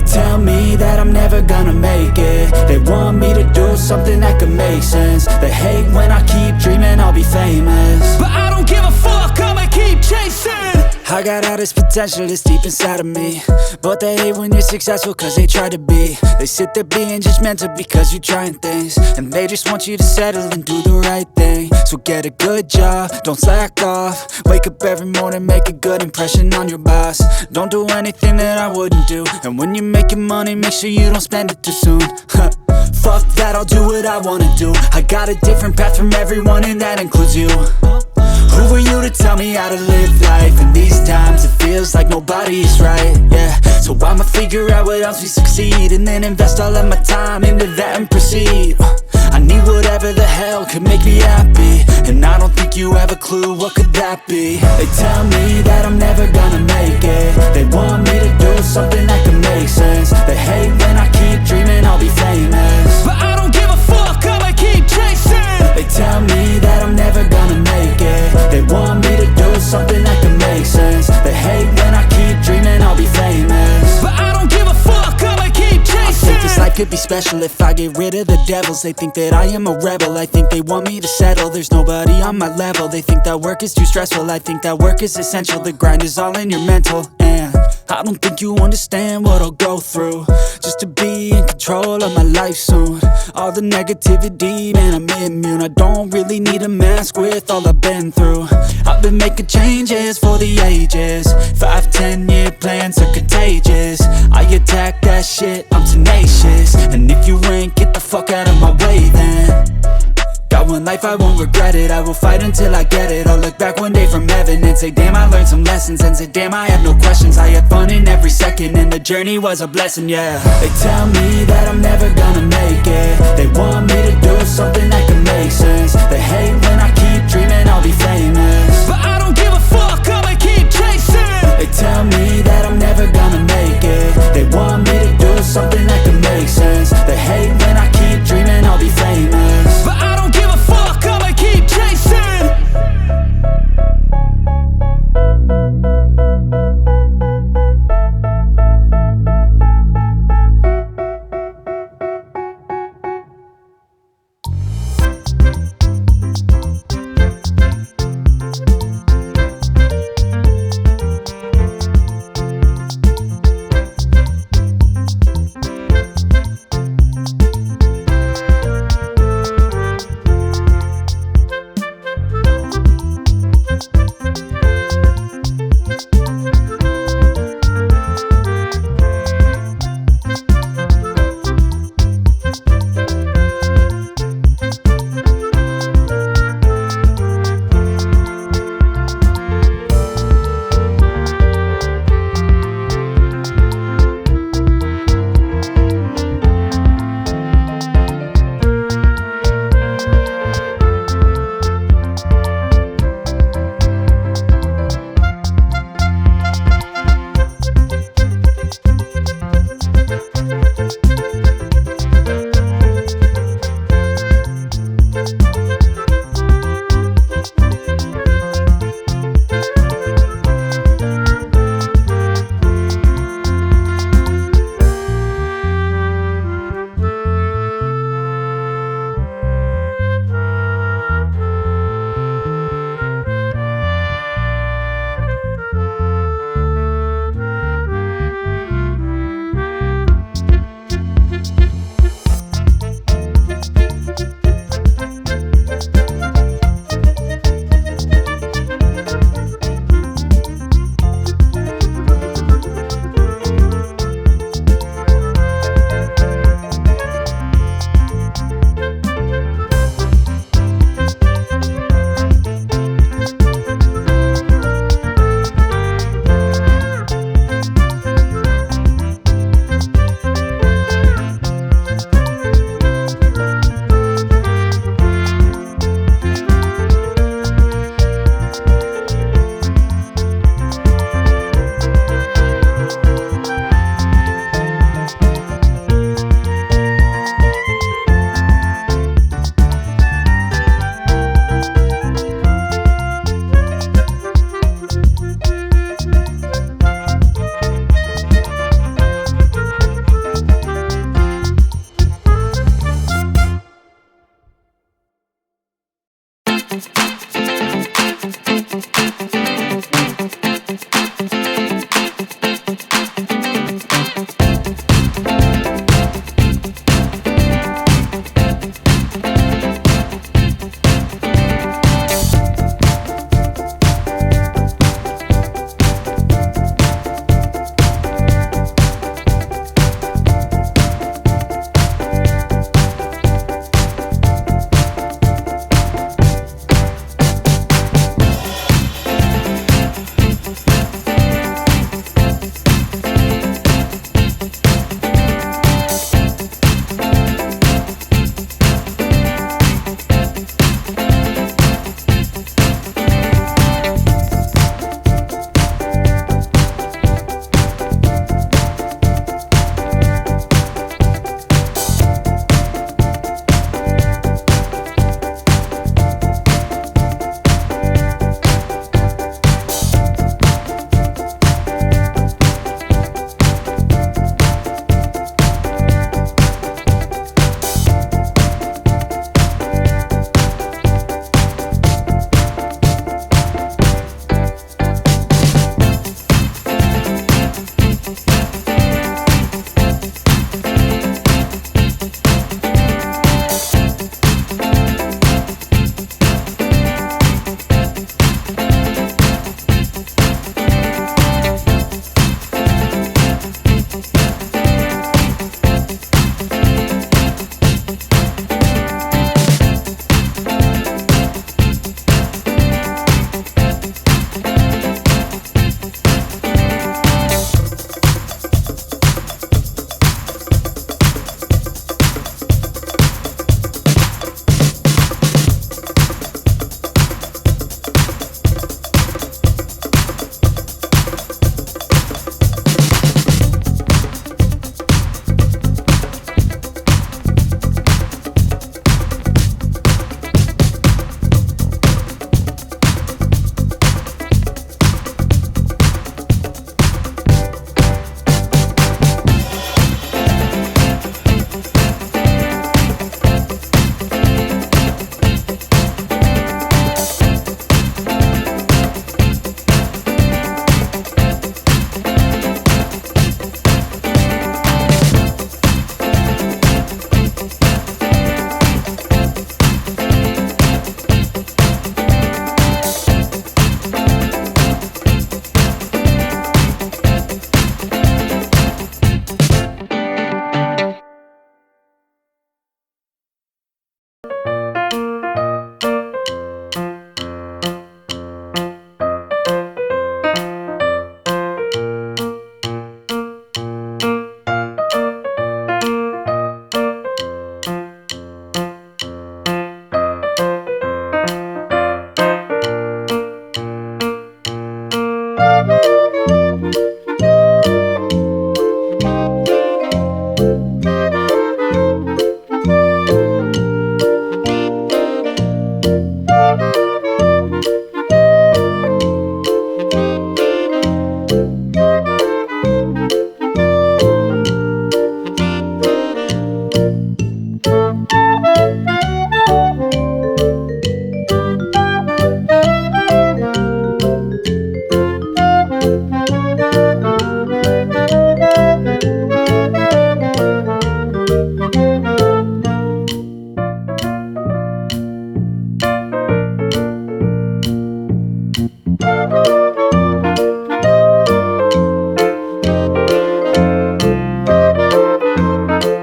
tell me that I'm never gonna make it. They want me to do something that could make sense. They hate when I keep dreaming I'll be famous, but I don't give a fuck, I'ma keep chasing. I got all this potential that's deep inside of me, but they hate when you're successful cause they try to be. They sit there being judgmental because you're trying things, and they just want you to settle and do the right thing. So get a good job, don't slack off. Wake up every morning, make a good impression on your boss. Don't do anything that I wouldn't do, and when you're making money, make sure you don't spend it too soon. Fuck that, I'll do what I wanna do. I got a different path from everyone and that includes you. Who are you to tell me how to live life? In these times it feels like nobody is right, yeah. So I'ma figure out what else we succeed, and then invest all of my time into that and proceed. I need whatever the hell could make me happy, and I don't think you have a clue what could that be. They tell me that I'm never gonna make it. They want me to do something that could make sense. They hate when I keep dreaming I'll be famous, but I don't give a fuck, I'ma keep chasing. They tell me that I'm never gonna make it. They want me to do something that can make sense. They hate when I keep dreaming I'll be famous, but I don't give a fuck, I'ma keep chasing. I think this life could be special if I get rid of the devils. They think that I am a rebel, I think they want me to settle. There's nobody on my level, they think that work is too stressful. I think that work is essential, the grind is all in your mental. And I don't think you understand what I'll go through just to be in control of my life soon. All the negativity, man, I'm immune. I don't really need a mask with all I've been through. I've been making changes for the ages. 5, 10-year plans are contagious. I attack that shit, I'm tenacious. And if you ain't, get the fuck out of my way then. Got one life, I won't regret it. I will fight until I get it. I'll look back one day from heaven and say, damn, I learned some lessons. And say, damn, I have no questions. I had fun in every second, and the journey was a blessing, yeah. They tell me that I'm never gonna make it. They want me to do something that can make sense. They hate when I keep dreaming I'll be famous, but I don't give a fuck, I'ma keep chasing. They tell me that I'm never gonna make it. They want me to do something that can make sense. They hate when I keep dreaming I'll be famous, but I don't give a fuck, I'ma keep chasing. Thank you.